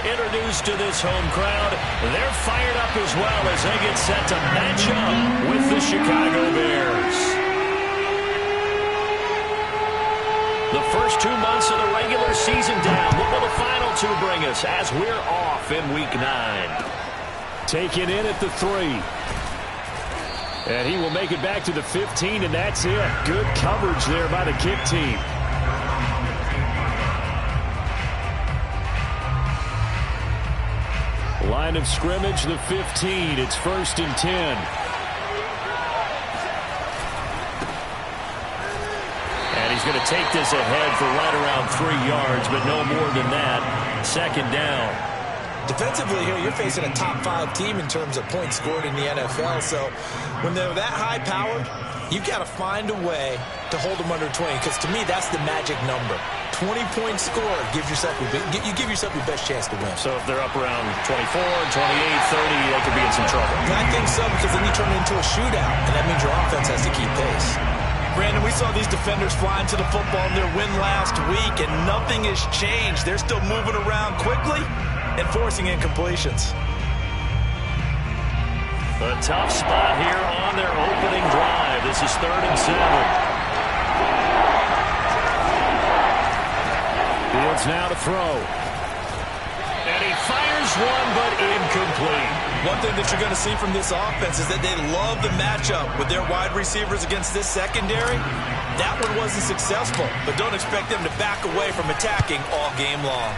introduced to this home crowd. They're fired up as well as they get set to match up with the Chicago Bears. The first 2 months of the regular season down. What will the final two bring us as we're off in Week 9? Taken in at the 3. And he will make it back to the 15, and that's it. Good coverage there by the kick team. Line of scrimmage, the 15. It's 1st and 10. And he's going to take this ahead for right around 3 yards, but no more than that. 2nd down. Defensively here, you're facing a top 5 team in terms of points scored in the NFL. So when they're that high-powered, you've got to find a way to hold them under 20, because to me, that's the magic number. 20 points scored, you give yourself your best chance to win. So if they're up around 24, 28, 30, they could be in some trouble. I think so, because then you turn it into a shootout, and that means your offense has to keep pace. Brandon, we saw these defenders flying to the football in their win last week, and nothing has changed. They're still moving around quickly and forcing incompletions. A tough spot here on their opening drive. This is 3rd and 7. Fields now to throw. And he fires one, but incomplete. One thing that you're going to see from this offense is that they love the matchup with their wide receivers against this secondary. That one wasn't successful, but don't expect them to back away from attacking all game long.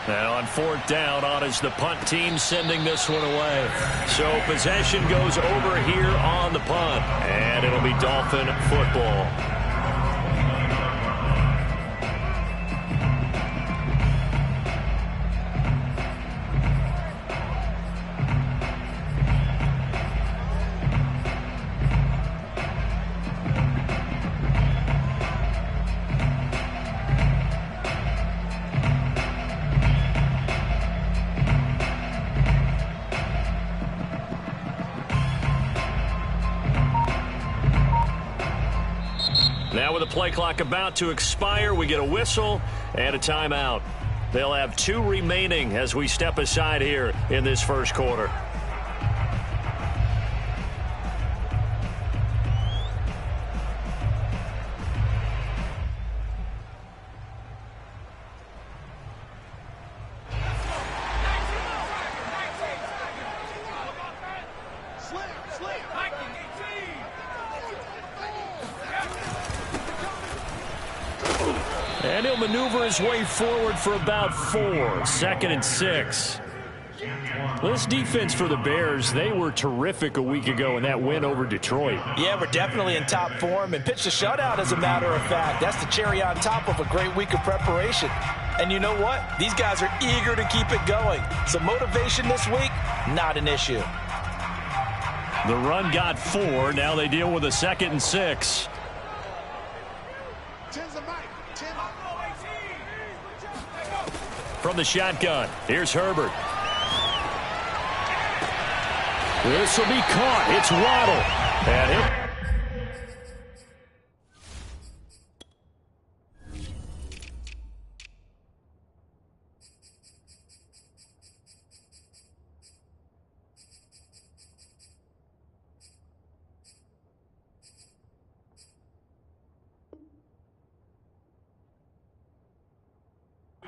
Now on 4th down, on is the punt team sending this one away. So possession goes over here on the punt, and it'll be Dolphin football. Now with the play clock about to expire, we get a whistle and a timeout. They'll have 2 remaining as we step aside here in this first quarter. And he'll maneuver his way forward for about 4. 2nd and 6. This defense for the Bears, they were terrific a week ago in that win over Detroit. Yeah, we're definitely in top form and pitched a shutout, as a matter of fact. That's the cherry on top of a great week of preparation. And you know what? These guys are eager to keep it going. So motivation this week, not an issue. The run got 4. Now they deal with a 2nd and 6. From the shotgun, here's Herbert. This will be caught. It's Waddle. And it.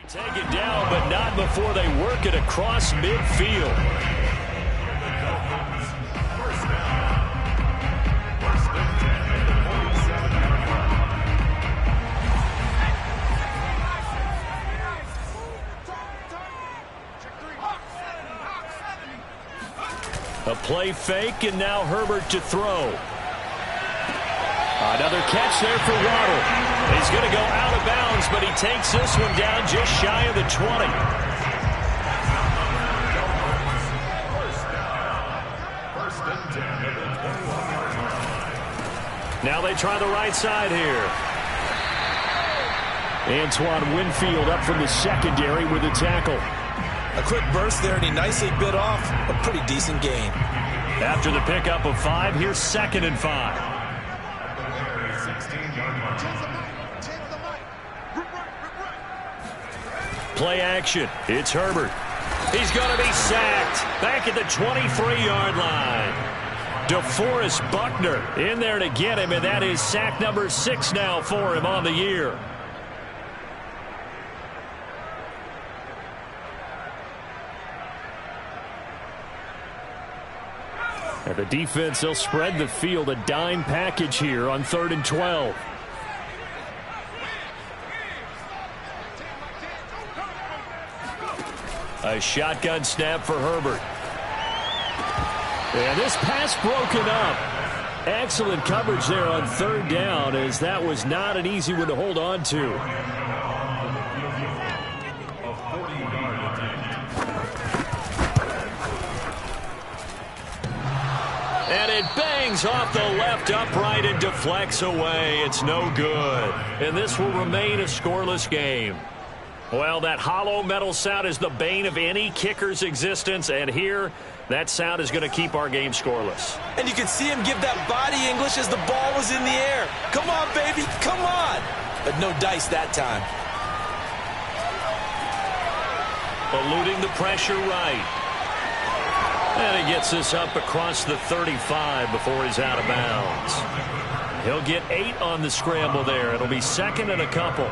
Take it down, but not before they work it across midfield. A play fake, and now Herbert to throw. Another catch there for Waddle. He's going to go out of bounds, but he takes this one down just shy of the 20. Now they try the right side here. Antoine Winfield up from the secondary with a tackle. A quick burst there, and he nicely bit off a pretty decent gain. After the pickup of 5, here's 2nd and 5. Play action. It's Herbert. He's going to be sacked back at the 23-yard line. DeForest Buckner in there to get him, and that is sack number 6 now for him on the year. And the defense, they'll spread the field, a dime package here on 3rd and 12. A shotgun snap for Herbert. And this pass broken up. Excellent coverage there on 3rd down, as that was not an easy one to hold on to. And it bangs off the left upright and deflects away. It's no good. And this will remain a scoreless game. Well, that hollow metal sound is the bane of any kicker's existence, and here, that sound is going to keep our game scoreless. And you can see him give that body English as the ball was in the air. Come on, baby, come on. But no dice that time. Eluding the pressure right. And he gets this up across the 35 before he's out of bounds. He'll get 8 on the scramble there. It'll be 2nd and a couple.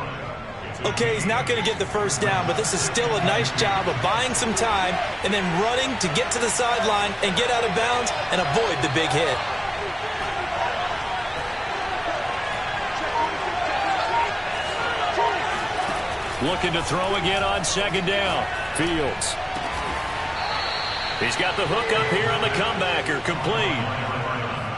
Okay, he's not going to get the first down, but this is still a nice job of buying some time and then running to get to the sideline and get out of bounds and avoid the big hit. Looking to throw again on 2nd down. Fields. He's got the hook up here on the comebacker. Complete.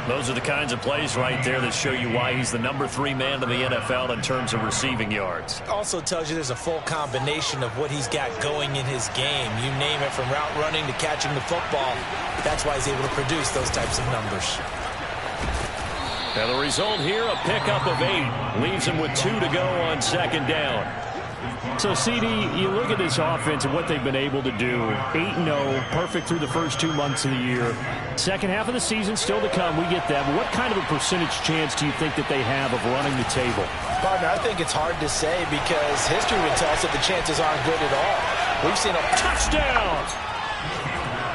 Those are the kinds of plays right there that show you why he's the number 3 man in the NFL in terms of receiving yards. Also tells you there's a full combination of what he's got going in his game. You name it, from route running to catching the football. That's why he's able to produce those types of numbers. And the result here, a pickup of 8. Leaves him with 2 to go on 2nd down. So, CD, you look at this offense and what they've been able to do. 8-0, perfect through the first 2 months of the year. Second half of the season still to come. We get that. But what kind of a percentage chance do you think that they have of running the table? Partner, I think it's hard to say because history would tell us that the chances aren't good at all. We've seen a touchdown.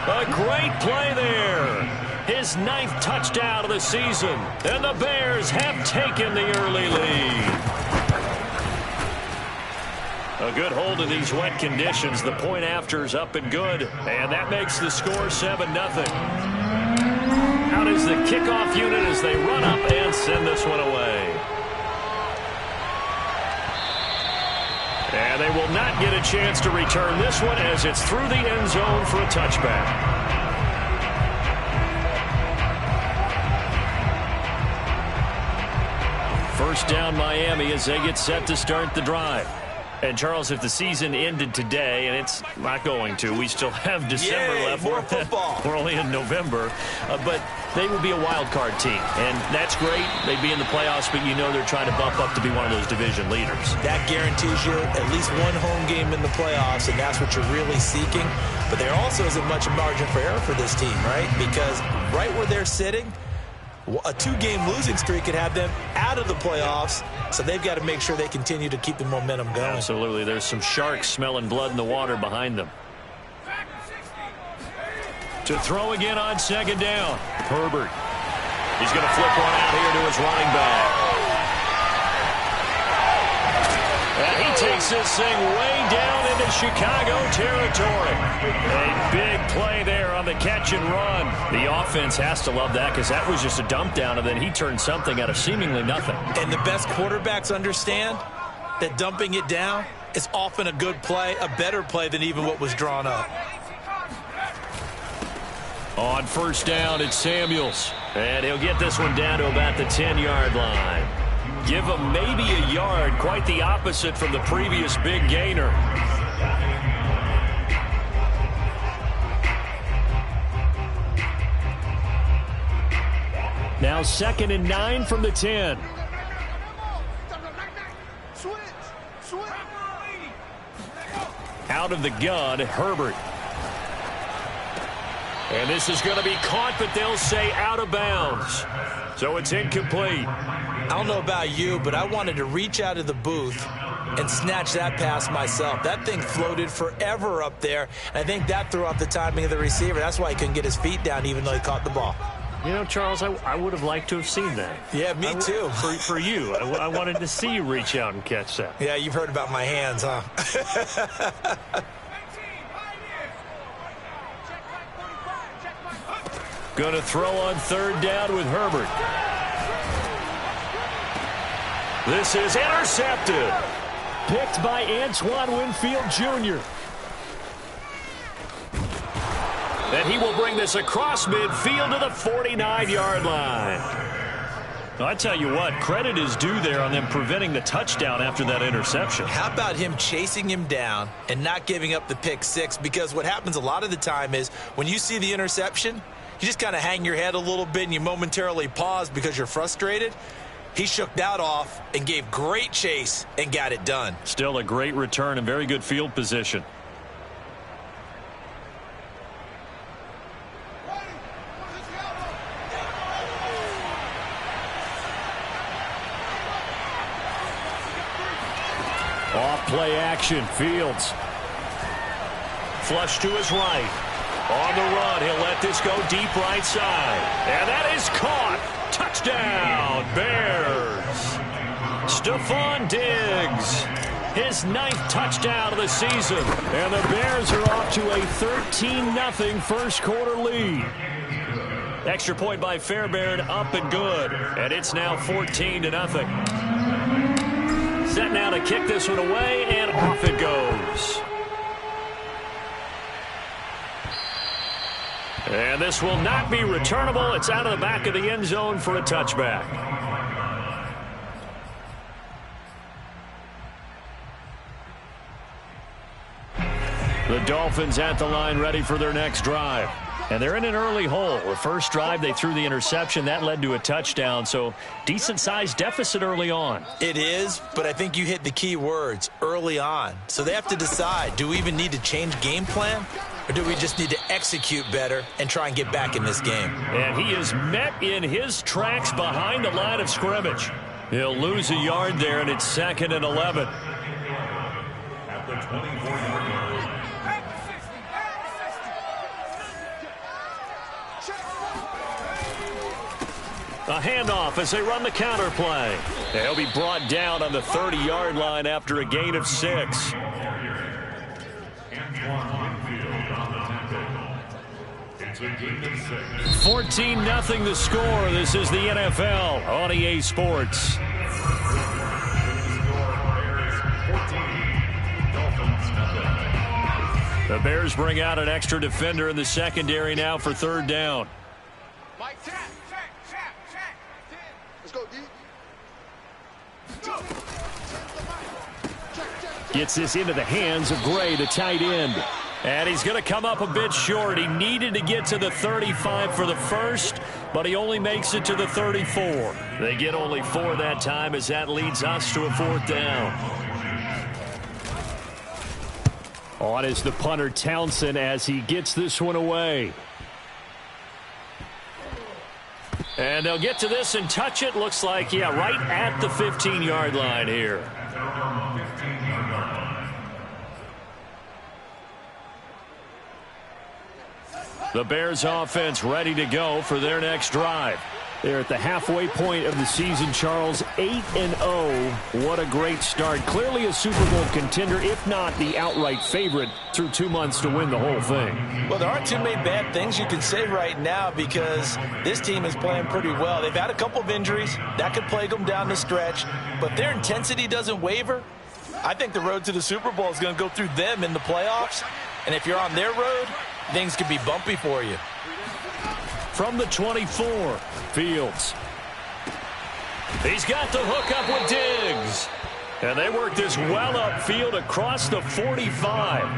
A great play there. His 9th touchdown of the season. And the Bears have taken the early lead. A good hold in these wet conditions. The point after is up and good. And that makes the score 7-0. Out is the kickoff unit as they run up and send this one away. And they will not get a chance to return this one as it's through the end zone for a touchback. First down Miami as they get set to start the drive. And, Charles, if the season ended today, and it's not going to, we still have December left. More football. We're only in November. But they will be a wild card team. And that's great. They'd be in the playoffs, but you know they're trying to bump up to be one of those division leaders. That guarantees you at least one home game in the playoffs, and that's what you're really seeking. But there also isn't much margin for error for this team, right? Because right where they're sitting, a 2-game losing streak could have them out of the playoffs, so they've got to make sure they continue to keep the momentum going. Absolutely. There's some sharks smelling blood in the water behind them. To throw again on 2nd down. Herbert. He's going to flip one out here to his running back. And he takes this thing way down into Chicago territory. A big play there on the catch and run. The offense has to love that because that was just a dump down, and then he turned something out of seemingly nothing. And the best quarterbacks understand that dumping it down is often a good play, a better play than even what was drawn up. On first down, it's Samuels. And he'll get this one down to about the 10-yard line. Give him maybe a yard, quite the opposite from the previous big gainer. Now 2nd and 9 from the 10. Out of the gun, Herbert. And this is going to be caught, but they'll say out of bounds. So it's incomplete. I don't know about you, but I wanted to reach out of the booth and snatch that pass myself. That thing floated forever up there, and I think that threw off the timing of the receiver. That's why he couldn't get his feet down even though he caught the ball. You know, Charles, I would have liked to have seen that. Yeah, me too. For you. I wanted to see you reach out and catch that. Yeah, you've heard about my hands, huh? Going to throw on third down with Herbert. This is intercepted. Picked by Antoine Winfield Jr. And he will bring this across midfield to the 49-yard line. I tell you what, credit is due there on them preventing the touchdown after that interception. How about him chasing him down and not giving up the pick six? Because what happens a lot of the time is when you see the interception, you just kind of hang your head a little bit and you momentarily pause because you're frustrated. He shook that off and gave great chase and got it done. Still a great return and very good field position. Off play action, Fields. Flush to his right. On the run, he'll let this go deep right side. And that is caught. Touchdown, Bears. Stephon Diggs. His 9th touchdown of the season. And the Bears are off to a 13-0 first quarter lead. Extra point by Fairbairn, up and good. And it's now 14-0. Set now to kick this one away, and off it goes. And this will not be returnable. It's out of the back of the end zone for a touchback. The Dolphins at the line ready for their next drive. And they're in an early hole. The first drive, they threw the interception. That led to a touchdown, so decent-sized deficit early on. It is, but I think you hit the key words, early on. So they have to decide, do we even need to change game plan, or do we just need to execute better and try and get back in this game? And he is met in his tracks behind the line of scrimmage. He'll lose a yard there, and it's 2nd and 11. At the 24-yard line. A handoff as they run the counter play. They'll be brought down on the 30-yard line after a gain of 6. 14-0 the score. This is the NFL on EA Sports. The Bears bring out an extra defender in the secondary now for third down. Gets this into the hands of Gray, the tight end. And he's going to come up a bit short. He needed to get to the 35 for the first, but he only makes it to the 34. They get only 4 that time as that leads us to a 4th down. On is the punter Townsend as he gets this one away. And they'll get to this and touch it. Looks like, yeah, right at the 15-yard line here. The Bears offense ready to go for their next drive. They're at the halfway point of the season, Charles. 8-0. What a great start. Clearly a Super Bowl contender, if not the outright favorite, through 2 months to win the whole thing. Well, there aren't too many bad things you can say right now because this team is playing pretty well. They've had a couple of injuries. That could plague them down the stretch. But their intensity doesn't waver. I think the road to the Super Bowl is going to go through them in the playoffs. And if you're on their road, things could be bumpy for you. From the 24, Fields. He's got the hook up with Diggs. And they work this well upfield across the 45.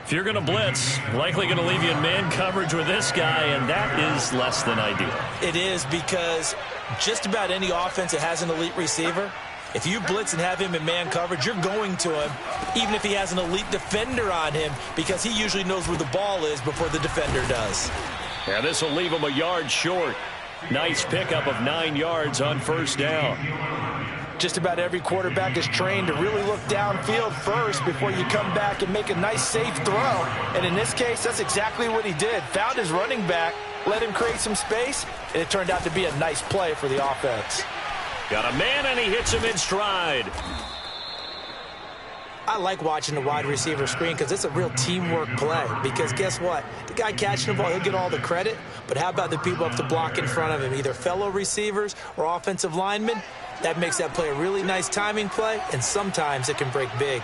If you're going to blitz, likely going to leave you in man coverage with this guy, and that is less than ideal. It is because just about any offense that has an elite receiver, if you blitz and have him in man coverage, you're going to him, even if he has an elite defender on him, because he usually knows where the ball is before the defender does. And this will leave him a yard short. Nice pickup of 9 yards on first down. Just about every quarterback is trained to really look downfield first before you come back and make a nice, safe throw. And in this case, that's exactly what he did. Found his running back, let him create some space, and it turned out to be a nice play for the offense. Got a man, and he hits him in stride. I like watching the wide receiver screen because it's a real teamwork play. Because guess what? The guy catching the ball, he'll get all the credit. But how about the people up to block in front of him, either fellow receivers or offensive linemen? That makes that play a really nice timing play, and sometimes it can break big.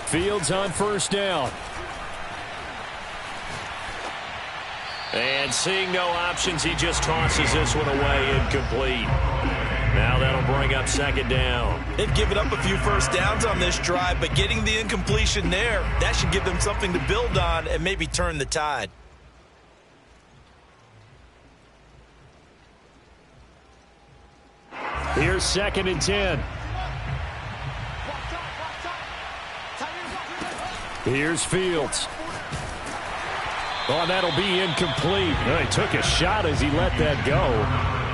Fields on first down. And seeing no options, he just tosses this one away, incomplete. Now that'll bring up second down. They've given up a few first downs on this drive, but getting the incompletion there, that should give them something to build on and maybe turn the tide. Here's 2nd and 10. Here's Fields. Oh, that'll be incomplete. He took a shot as he let that go.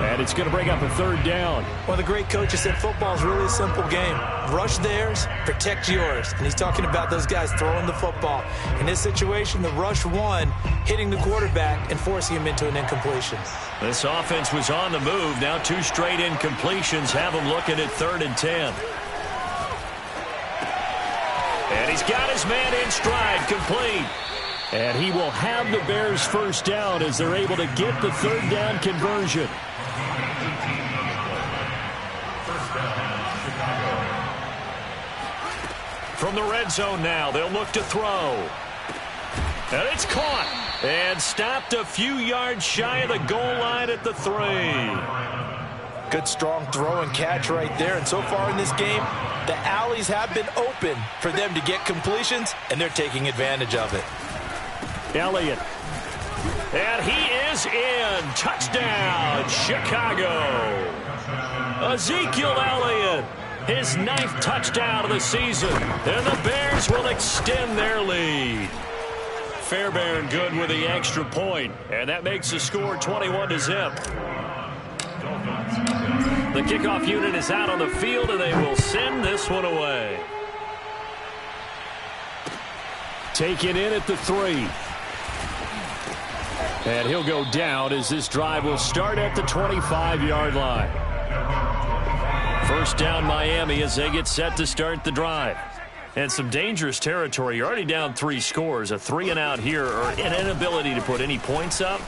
And it's going to bring up a 3rd down. One of the great coaches said football is really a simple game. Rush theirs, protect yours. And he's talking about those guys throwing the football. In this situation, the rush one, hitting the quarterback and forcing him into an incompletion. This offense was on the move. Now 2 straight incompletions have him looking at 3rd and 10. And he's got his man in stride, complete. And he will have the Bears first down as they're able to get the 3rd down conversion. From the red zone now, they'll look to throw. And it's caught and stopped a few yards shy of the goal line at the 3. Good strong throw and catch right there. And so far in this game, the alleys have been open for them to get completions, and they're taking advantage of it. Elliott. And he is in. Touchdown, Chicago. Ezekiel Elliott, his 9th touchdown of the season. And the Bears will extend their lead. Fairbairn good with the extra point, and that makes the score 21-0. The kickoff unit is out on the field, and they will send this one away. Taken in at the 3. And he'll go down as this drive will start at the 25-yard line. First down, Miami, as they get set to start the drive. And some dangerous territory. You're already down 3 scores. A 3-and-out here, or an inability to put any points up.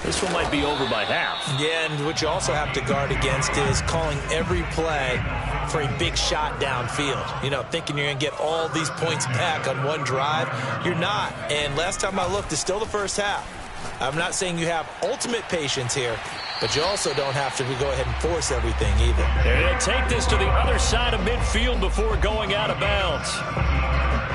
This one might be over by half. Yeah, and what you also have to guard against is calling every play for a big shot downfield. You know, thinking you're going to get all these points back on one drive. You're not. And last time I looked, it's still the first half. I'm not saying you have ultimate patience here, but you also don't have to go ahead and force everything either. And take this to the other side of midfield before going out of bounds.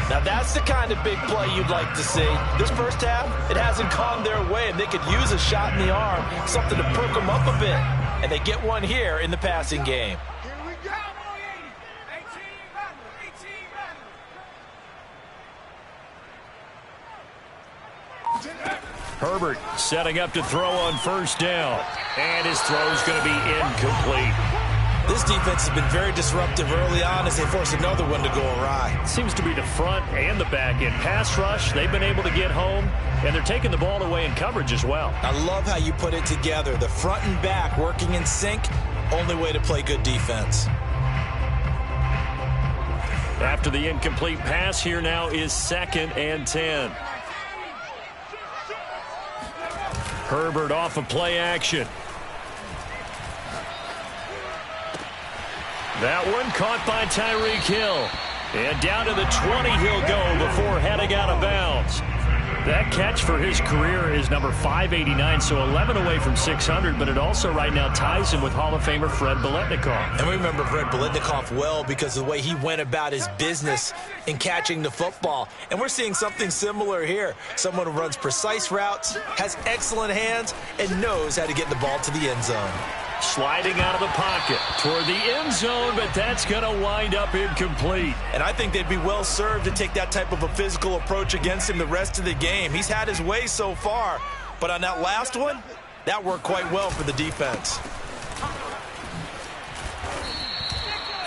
Now that's the kind of big play you'd like to see. This first half, it hasn't gone their way, and they could use a shot in the arm, something to perk them up a bit. And they get one here in the passing game. Herbert setting up to throw on first down. And his throw's going to be incomplete. This defense has been very disruptive early on as they force another one to go awry. Seems to be the front and the back end. Pass rush, they've been able to get home, and they're taking the ball away in coverage as well. I love how you put it together. The front and back working in sync, only way to play good defense. After the incomplete pass, here now is 2nd and 10. Herbert off of play action. That one caught by Tyreek Hill. And down to the 20 he'll go before heading out of bounds. That catch for his career is number 589, so 11 away from 600, but it also right now ties him with Hall of Famer Fred Biletnikoff. And we remember Fred Biletnikoff well because of the way he went about his business in catching the football. And we're seeing something similar here. Someone who runs precise routes, has excellent hands, and knows how to get the ball to the end zone. Sliding out of the pocket toward the end zone, but that's going to wind up incomplete. And I think they'd be well served to take that type of a physical approach against him the rest of the game. He's had his way so far, but on that last one, That worked quite well for the defense.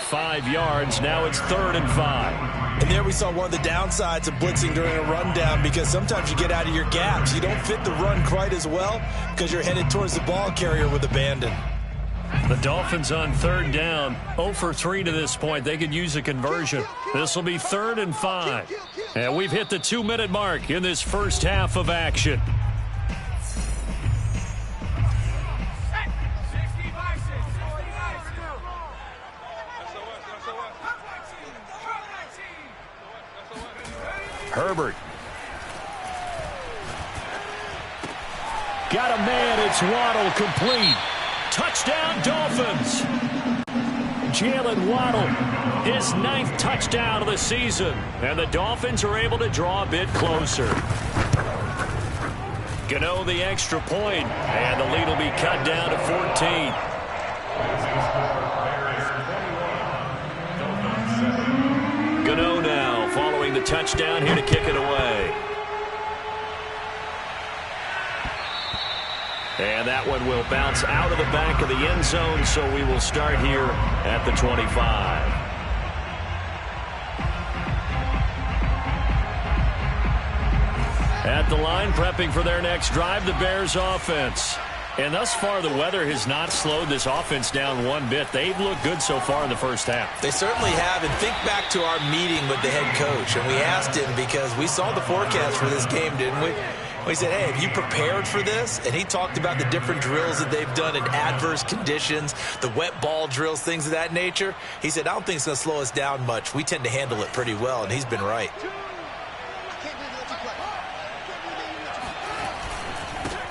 5 yards. Now it's 3rd and 5. And there we saw one of the downsides of blitzing during a rundown, because sometimes you get out of your gaps. You don't fit the run quite as well because you're headed towards the ball carrier with abandon. The Dolphins on 3rd down. 0 for 3 to this point. They could use a conversion. This will be 3rd and 5. And we've hit the 2-minute mark in this first half of action. Herbert. Got a man. It's Waddle, complete. Touchdown, Dolphins. Jalen Waddle, his 9th touchdown of the season. And the Dolphins are able to draw a bit closer. Gano the extra point, and the lead will be cut down to 14. Gano now following the touchdown here to kick it away. And that one will bounce out of the back of the end zone, so we will start here at the 25. At the line, prepping for their next drive, the Bears offense. And thus far, the weather has not slowed this offense down one bit. They've looked good so far in the first half. They certainly have. And think back to our meeting with the head coach. And we asked him, because we saw the forecast for this game, didn't we? We said, hey, have you prepared for this? And he talked about the different drills that they've done in adverse conditions, the wet ball drills, things of that nature. He said, I don't think it's going to slow us down much. We tend to handle it pretty well, and he's been right.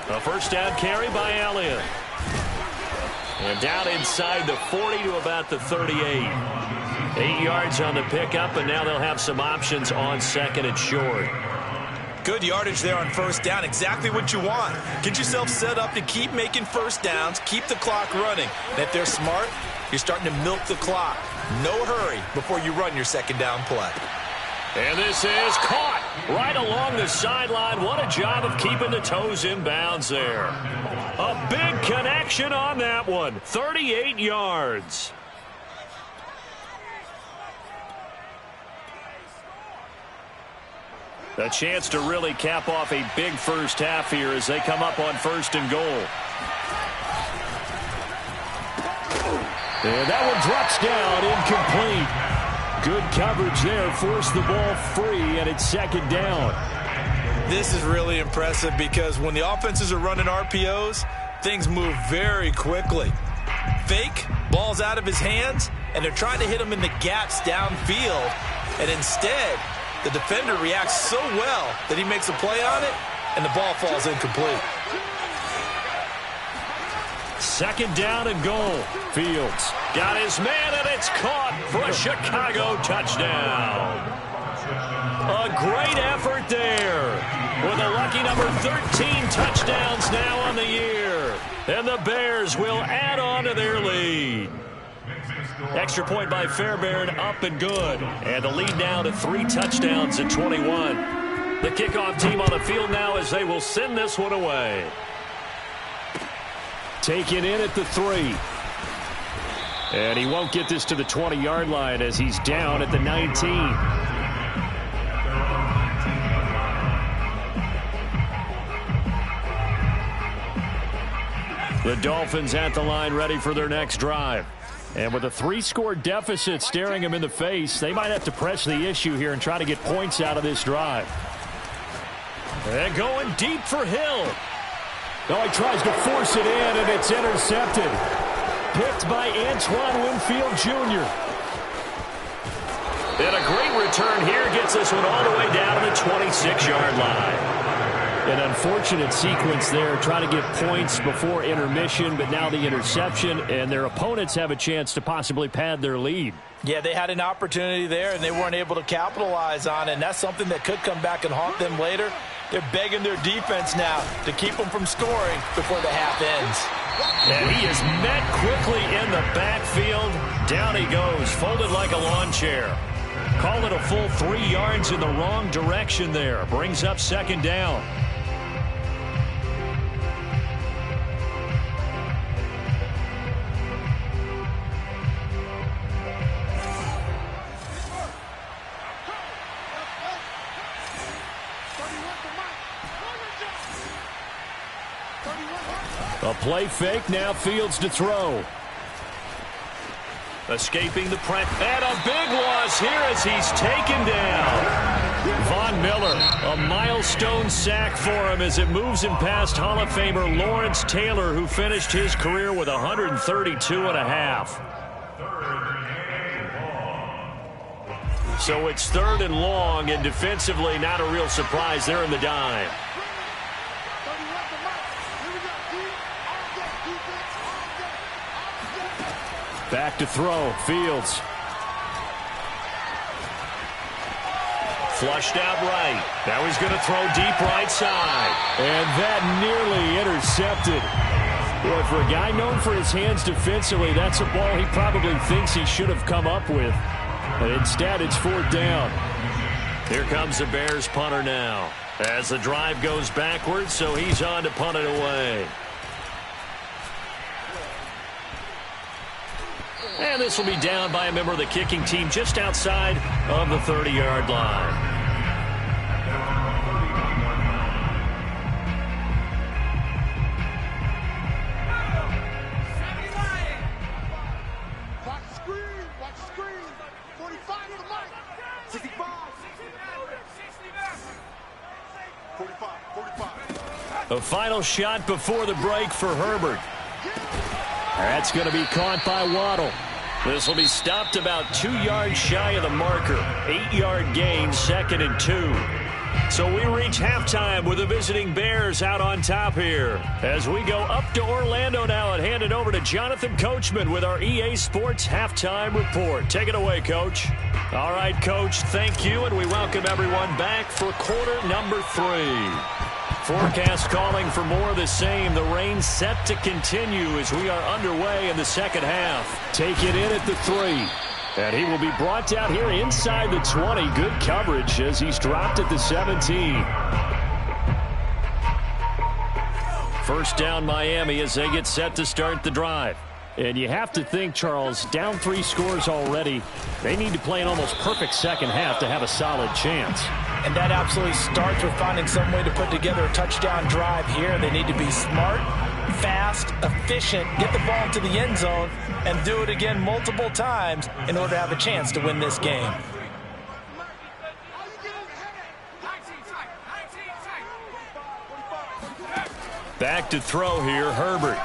A first down carry by Elliott. And down inside the 40 to about the 38. 8 yards on the pickup, and now they'll have some options on 2nd and short. Good yardage there on first down. Exactly what you want. Get yourself set up to keep making first downs, keep the clock running. And if they're smart, you're starting to milk the clock. No hurry before you run your second down play. And this is caught right along the sideline. What a job of keeping the toes in bounds there. A big connection on that one. 38 yards. A chance to really cap off a big first half here as they come up on 1st and goal. And that one drops down, incomplete. Good coverage there, forced the ball free, and it's 2nd down. This is really impressive, because when the offenses are running RPOs, things move very quickly. Fake, ball's out of his hands, and they're trying to hit him in the gaps downfield, and instead the defender reacts so well that he makes a play on it, and the ball falls incomplete. 2nd down and goal. Fields got his man, and it's caught for a Chicago touchdown. A great effort there, with a lucky number 13 touchdowns now on the year. And the Bears will add on to their lead. Extra point by Fairbairn, up and good. And the lead now to 3 touchdowns at 21. The kickoff team on the field now as they will send this one away. Taken in at the 3. And he won't get this to the 20-yard line as he's down at the 19. The Dolphins at the line, ready for their next drive. And with a 3-score deficit staring them in the face, they might have to press the issue here and try to get points out of this drive. And going deep for Hill. Oh, he tries to force it in, and it's intercepted. Picked by Antoine Winfield Jr. And a great return here gets this one all the way down to the 26-yard line. An unfortunate sequence there, trying to get points before intermission, but now the interception, and their opponents have a chance to possibly pad their lead. Yeah, they had an opportunity there, and they weren't able to capitalize on it, and that's something that could come back and haunt them later. They're begging their defense now to keep them from scoring before the half ends. And he is met quickly in the backfield. Down he goes, folded like a lawn chair. Call it a full 3 yards in the wrong direction there. Brings up 2nd down. A play fake, now Fields to throw. Escaping the press, and a big loss here as he's taken down. Von Miller, a milestone sack for him as it moves him past Hall of Famer Lawrence Taylor, who finished his career with 132.5. So it's 3rd and long, and defensively not a real surprise. They're in the dime. Back to throw, Fields. Flushed out right. Now he's going to throw deep right side. And that nearly intercepted. Boy, for a guy known for his hands defensively, that's a ball he probably thinks he should have come up with. But instead, it's 4th down. Here comes the Bears punter now. As the drive goes backwards, so he's on to punt it away. And this will be down by a member of the kicking team just outside of the 30-yard line. A final shot before the break for Herbert. That's going to be caught by Waddle. This will be stopped about 2 yards shy of the marker. 8-yard gain, 2nd and 2. So we reach halftime with the visiting Bears out on top here. As we go up to Orlando now and hand it over to Jonathan Coachman with our EA Sports Halftime Report. Take it away, Coach. All right, Coach, thank you, and we welcome everyone back for quarter number 3. Forecast calling for more of the same. The rain set to continue as we are underway in the second half. Take it in at the 3. And he will be brought down here inside the 20. Good coverage as he's dropped at the 17. First down Miami as they get set to start the drive. And you have to think, Charles, down 3 scores already. They need to play an almost perfect second half to have a solid chance. And that absolutely starts with finding some way to put together a touchdown drive here. They need to be smart, fast, efficient, get the ball into the end zone, and do it again multiple times in order to have a chance to win this game. Back to throw here, Herbert.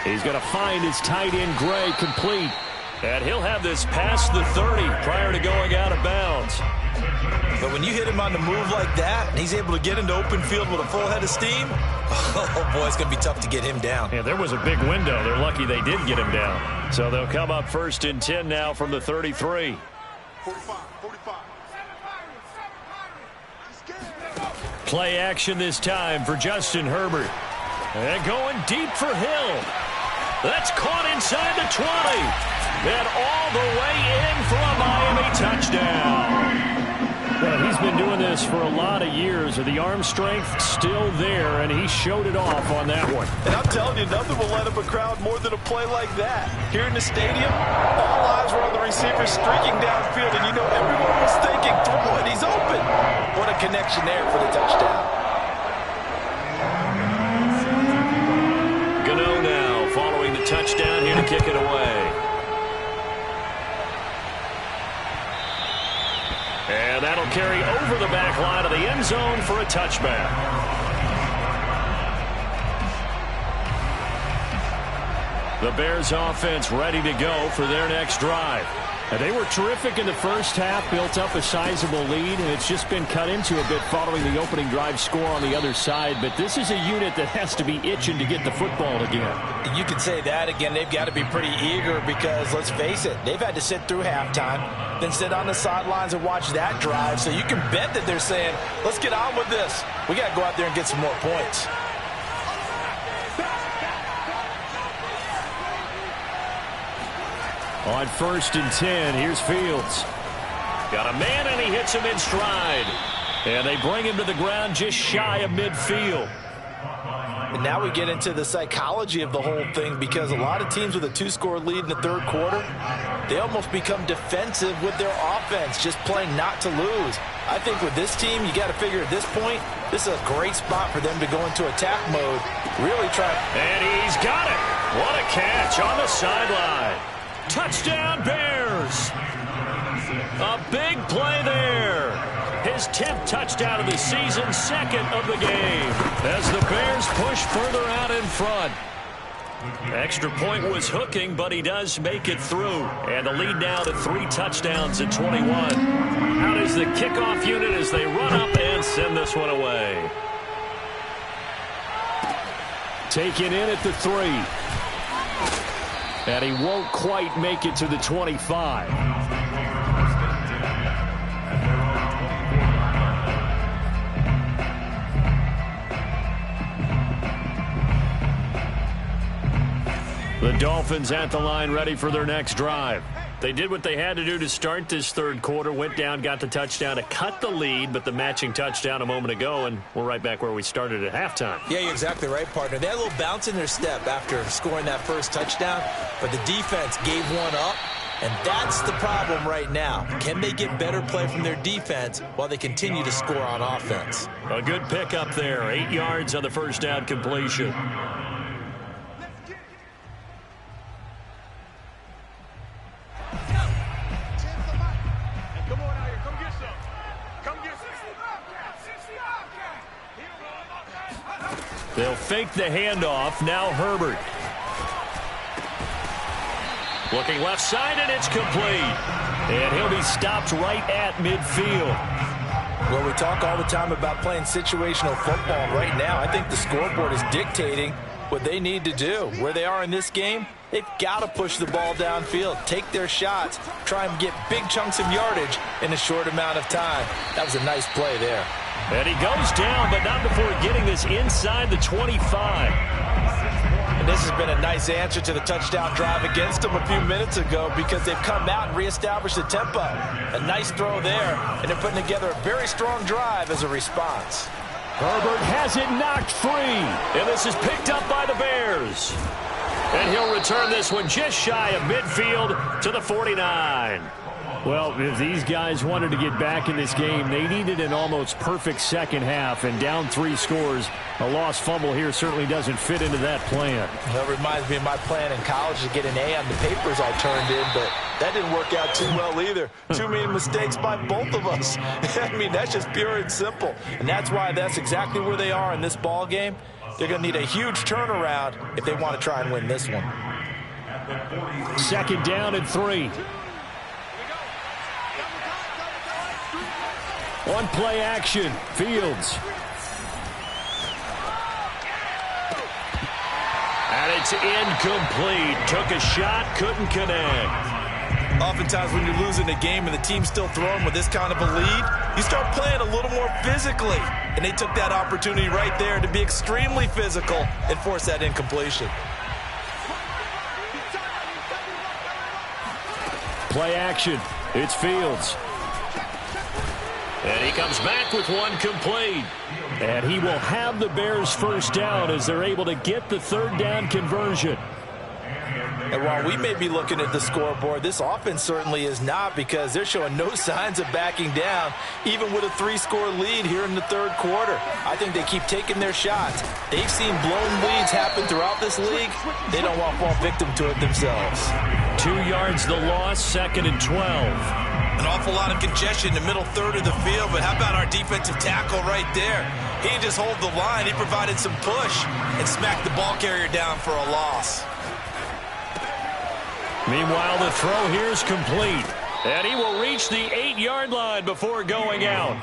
He's going to find his tight end, Gray, complete. And he'll have this past the 30 prior to going out of bounds. But when you hit him on the move like that, and he's able to get into open field with a full head of steam, oh, boy, it's going to be tough to get him down. Yeah, there was a big window. They're lucky they did get him down. So they'll come up 1st and 10 now from the 33. 45. Play action this time for Justin Herbert. And going deep for Hill. That's caught inside the 20. And all the way in for a Miami touchdown. Well, he's been doing this for a lot of years. The arm strength still there, and he showed it off on that one. And I'm telling you, nothing will let up a crowd more than a play like that. Here in the stadium, all eyes were on the receiver streaking downfield, and you know everyone was thinking, throw it, he's open. What a connection there for the touchdown. Gano now following the touchdown here to kick it away. And that'll carry over the back line of the end zone for a touchback. The Bears offense ready to go for their next drive. And they were terrific in the first half, built up a sizable lead, and it's just been cut into a bit following the opening drive score on the other side. But this is a unit that has to be itching to get the football again. You can say that again. They've got to be pretty eager because, let's face it, they've had to sit through halftime, then sit on the sidelines and watch that drive. So you can bet that they're saying, let's get on with this. We got to go out there and get some more points. On 1st and 10, here's Fields. Got a man, and he hits him in stride. And they bring him to the ground just shy of midfield. And now we get into the psychology of the whole thing, because a lot of teams with a 2-score lead in the third quarter, they almost become defensive with their offense, just playing not to lose. I think with this team, you got to figure at this point, this is a great spot for them to go into attack mode. Really try. And he's got it. What a catch on the sideline. Touchdown, Bears. A big play there. His 10th touchdown of the season, second of the game. As the Bears push further out in front. Extra point was hooking, but he does make it through. And the lead now to 3 touchdowns at 21. Out is the kickoff unit as they run up and send this one away. Taken in at the 3. And he won't quite make it to the 25. The Dolphins at the line, ready for their next drive. They did what they had to do to start this third quarter, went down, got the touchdown to cut the lead, but the matching touchdown a moment ago, and we're right back where we started at halftime. Yeah, you're exactly right, partner. They had a little bounce in their step after scoring that first touchdown, but the defense gave one up, and that's the problem right now. Can they get better play from their defense while they continue to score on offense? A good pickup there, 8 yards on the first down completion. They'll fake the handoff. Now Herbert. Looking left side, and it's complete. And he'll be stopped right at midfield. Well, we talk all the time about playing situational football. Right now, I think the scoreboard is dictating what they need to do. Where they are in this game, they've got to push the ball downfield, take their shots, try and get big chunks of yardage in a short amount of time. That was a nice play there. And he goes down, but not before getting this inside the 25. And this has been a nice answer to the touchdown drive against them a few minutes ago because they've come out and reestablished the tempo. A nice throw there, and they're putting together a very strong drive as a response. Herbert has it knocked free. And this is picked up by the Bears. And he'll return this one just shy of midfield to the 49. Well, if these guys wanted to get back in this game, they needed an almost perfect second half, and down 3 scores. A lost fumble here certainly doesn't fit into that plan. That reminds me of my plan in college to get an A on the papers I turned in, but that didn't work out too well either. Too many mistakes by both of us. I mean, that's just pure and simple. And that's why that's exactly where they are in this ball game. They're going to need a huge turnaround if they want to try and win this one. Second down and 3. On play action, Fields. And it's incomplete. Took a shot, couldn't connect. Oftentimes when you're losing a game and the team's still throwing with this kind of a lead, you start playing a little more physically. And they took that opportunity right there to be extremely physical and force that incompletion. Play action, it's Fields. And he comes back with one complete. And he will have the Bears first down as they're able to get the third down conversion. And while we may be looking at the scoreboard, this offense certainly is not because they're showing no signs of backing down, even with a 3-score lead here in the third quarter. I think they keep taking their shots. They've seen blown leads happen throughout this league. They don't want to fall victim to it themselves. 2 yards the loss, second and 12. An awful lot of congestion in the middle third of the field, but how about our defensive tackle right there? He didn't just hold the line, he provided some push and smacked the ball carrier down for a loss. Meanwhile, the throw here is complete. And he will reach the 8-yard line before going out.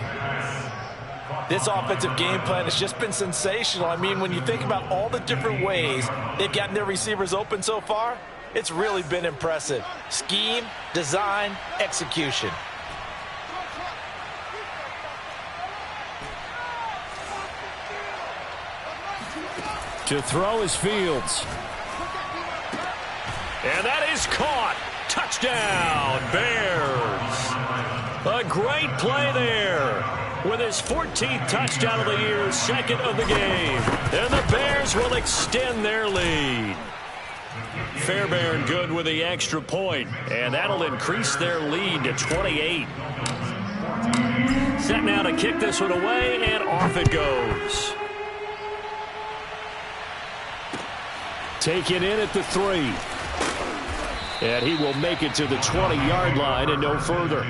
This offensive game plan has just been sensational. I mean, when you think about all the different ways they've gotten their receivers open so far, it's really been impressive. Scheme, design, execution. To throw is Fields. And that is caught. Touchdown, Bears. A great play there. With his 14th touchdown of the year, second of the game. And the Bears will extend their lead. Fairbairn good with the extra point, and that'll increase their lead to 28. Set now to kick this one away, and off it goes. Taken in at the 3. And he will make it to the 20-yard line and no further.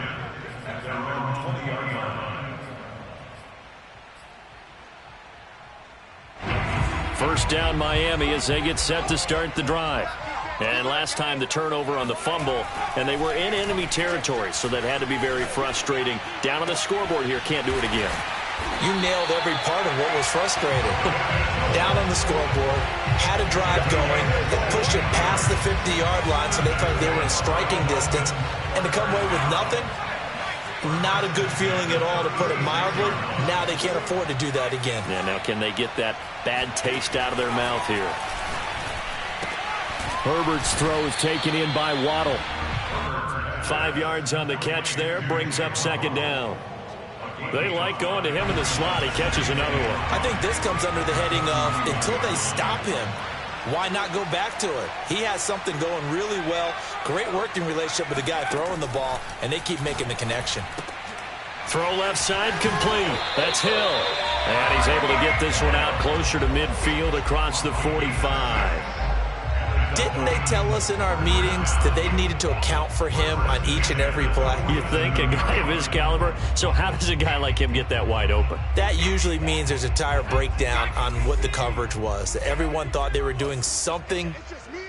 First down Miami as they get set to start the drive. And last time the turnover on the fumble, and they were in enemy territory, so that had to be very frustrating. Down on the scoreboard here, can't do it again. You nailed every part of what was frustrating. Down on the scoreboard, had a drive going, they pushed it past the 50-yard line so they felt they were in striking distance, and to come away with nothing, not a good feeling at all, to put it mildly. Now they can't afford to do that again. Yeah, now can they get that bad taste out of their mouth here? Herbert's throw is taken in by Waddle. 5 yards on the catch there, brings up second down. They like going to him in the slot. He catches another one. I think this comes under the heading of, until they stop him, why not go back to it? He has something going really well. Great working relationship with the guy throwing the ball, and they keep making the connection. Throw left side complete. That's Hill. And he's able to get this one out closer to midfield across the 45. Didn't they tell us in our meetings that they needed to account for him on each and every play? You think, a guy of his caliber? So how does a guy like him get that wide open? That usually means there's a tire breakdown on what the coverage was. Everyone thought they were doing something,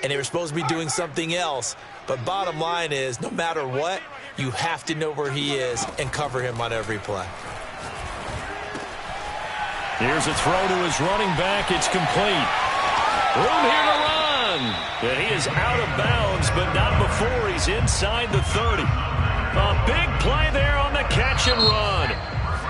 and they were supposed to be doing something else. But bottom line is, no matter what, you have to know where he is and cover him on every play. Here's a throw to his running back. It's complete. Room here to run. And he is out of bounds, but not before he's inside the 30. A big play there on the catch and run.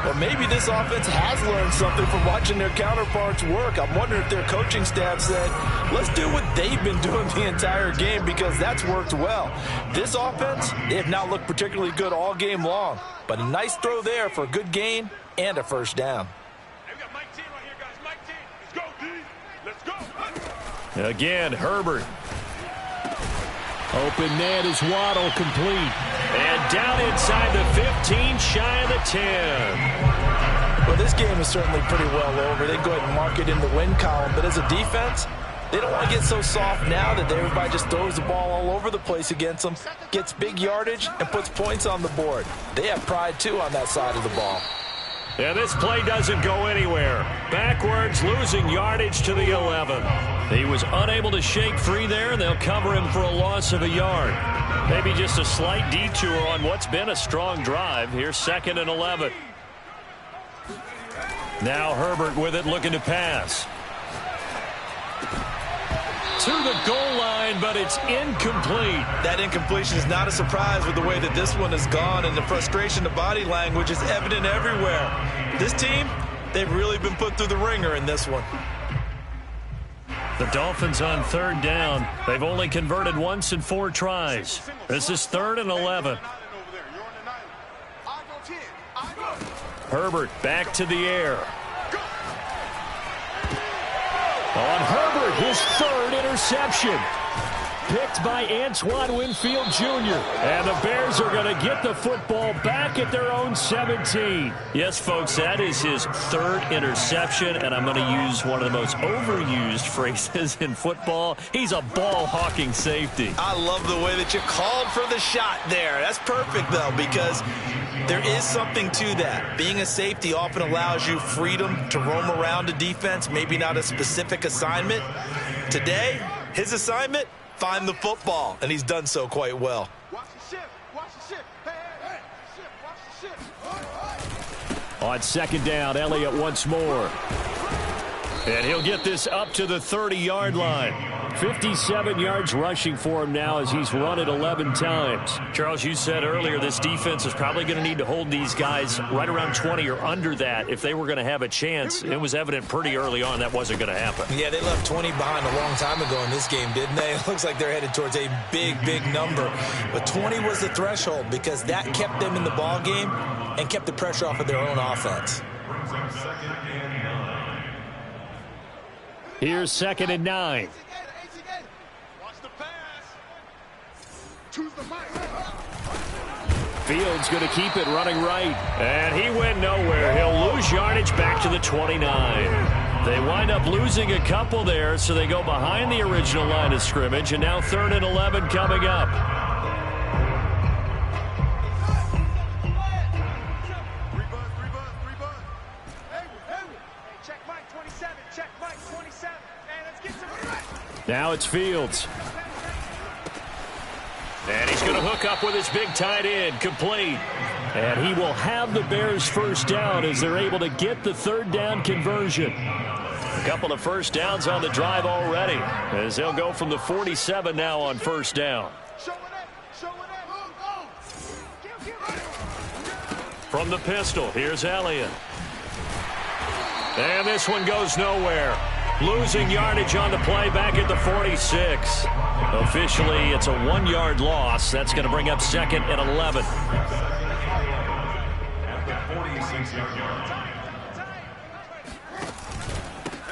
Well, maybe this offense has learned something from watching their counterparts work. I'm wondering if their coaching staff said, let's do what they've been doing the entire game, because that's worked well. This offense, they have not looked particularly good all game long, but a nice throw there for a good gain and a first down. Again, Herbert. Open net is Waddle, complete. And down inside the 15, shy of the 10. Well, this game is certainly pretty well over. They go ahead and mark it in the win column. But as a defense, they don't want to get so soft now that everybody just throws the ball all over the place against them, gets big yardage, and puts points on the board. They have pride, too, on that side of the ball. And this play doesn't go anywhere. Backwards, losing yardage to the 11. He was unable to shake free there, and they'll cover him for a loss of a yard. Maybe just a slight detour on what's been a strong drive. Here's 2nd and 11. Now Herbert with it, looking to pass. To the goal line, but it's incomplete. That incompletion is not a surprise with the way that this one has gone, and the frustration, the body language is evident everywhere. This team, they've really been put through the ringer in this one. The Dolphins on 3rd down. They've only converted once in 4 tries. This is 3rd and 11. Herbert back to the air. On Herbert, his 3rd interception. Picked by Antoine Winfield Jr. And the Bears are going to get the football back at their own 17. Yes, folks, that is his 3rd interception, and I'm going to use one of the most overused phrases in football. He's a ball-hawking safety. I love the way that you called for the shot there. That's perfect, though, because there is something to that. Being a safety often allows you freedom to roam around a defense, maybe not a specific assignment. Today, his assignment, find the football, and he's done so quite well. On 2nd down, Elliott once more. And he'll get this up to the 30-yard line. 57 yards rushing for him now as he's run it 11 times. Charles, you said earlier this defense is probably going to need to hold these guys right around 20 or under that if they were going to have a chance. It was evident pretty early on that wasn't going to happen. Yeah, they left 20 behind a long time ago in this game, didn't they? It looks like they're headed towards a big, big number. But 20 was the threshold because that kept them in the ball game and kept the pressure off of their own offense. Here's 2nd and 9. Fields going to keep it running right. And he went nowhere. He'll lose yardage back to the 29. They wind up losing a couple there, so they go behind the original line of scrimmage, and now 3rd and 11 coming up. Now it's Fields. And he's going to hook up with his big tight end, complete. And he will have the Bears first down as they're able to get the 3rd down conversion. A couple of first downs on the drive already, as they'll go from the 47 now on first down. From the pistol, here's Elliott. And this one goes nowhere. Losing yardage on the play back at the 46. Officially, it's a 1-yard loss. That's going to bring up 2nd and 11. At the 46-yard line.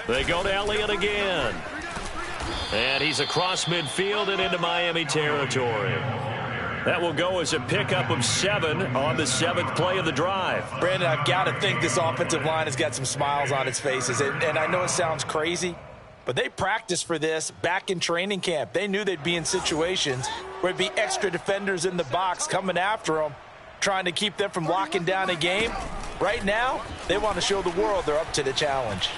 They go to Elliott again. And he's across midfield and into Miami territory. That will go as a pickup of 7 on the 7th play of the drive. Brandon, I've got to think this offensive line has got some smiles on its faces. And I know it sounds crazy, but they practiced for this back in training camp. They knew they'd be in situations where there'd be extra defenders in the box coming after them, trying to keep them from locking down a game. Right now, they want to show the world they're up to the challenge.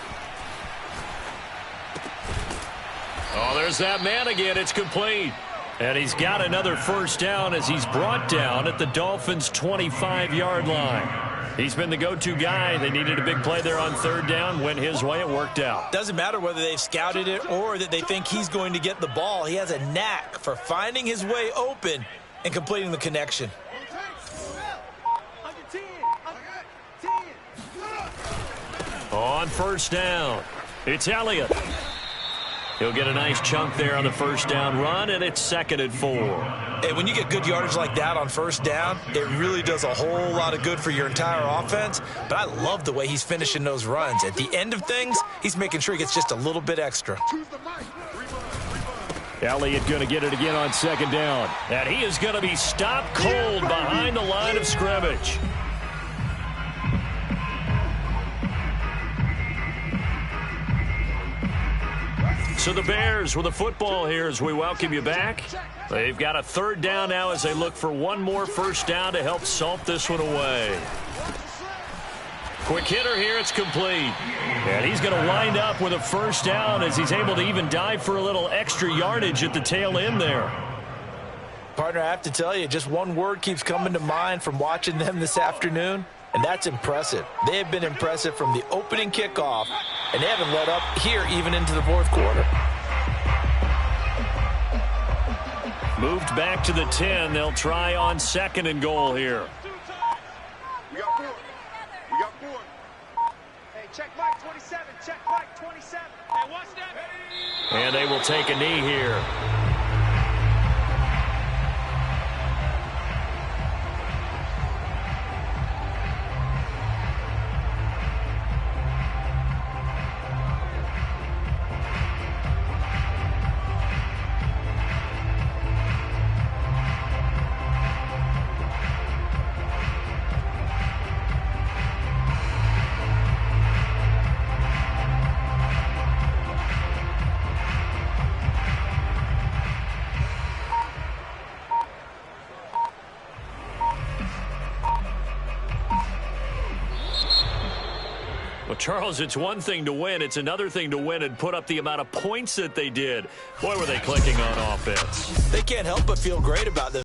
Oh, there's that man again. It's complete. And he's got another first down as he's brought down at the Dolphins' 25-yard line. He's been the go-to guy. They needed a big play there on 3rd down. Went his way. It worked out. Doesn't matter whether they've scouted it or that they think he's going to get the ball. He has a knack for finding his way open and completing the connection. On first down, it's Elliott. He'll get a nice chunk there on the first down run, and it's 2nd and 4. Hey, when you get good yardage like that on first down, it really does a whole lot of good for your entire offense. But I love the way he's finishing those runs. At the end of things, he's making sure he gets just a little bit extra. Elliott going to get it again on 2nd down. And he is going to be stopped cold behind the line of scrimmage. So the Bears with the football here as we welcome you back. They've got a 3rd down now as they look for one more first down to help salt this one away. Quick hitter here, it's complete. And he's going to wind up with a first down as he's able to even dive for a little extra yardage at the tail end there. Partner, I have to tell you, just one word keeps coming to mind from watching them this afternoon, and that's impressive. They have been impressive from the opening kickoff, and they haven't let up here even into the 4th quarter. Moved back to the 10. They'll try on 2nd and goal here. We got 4. We got 4. Hey, check Mike 27. Check Mike 27. Hey, watch that. And they will take a knee here. Well, Charles, it's one thing to win. It's another thing to win and put up the amount of points that they did. Boy, were they clicking on offense. They can't help but feel great about this.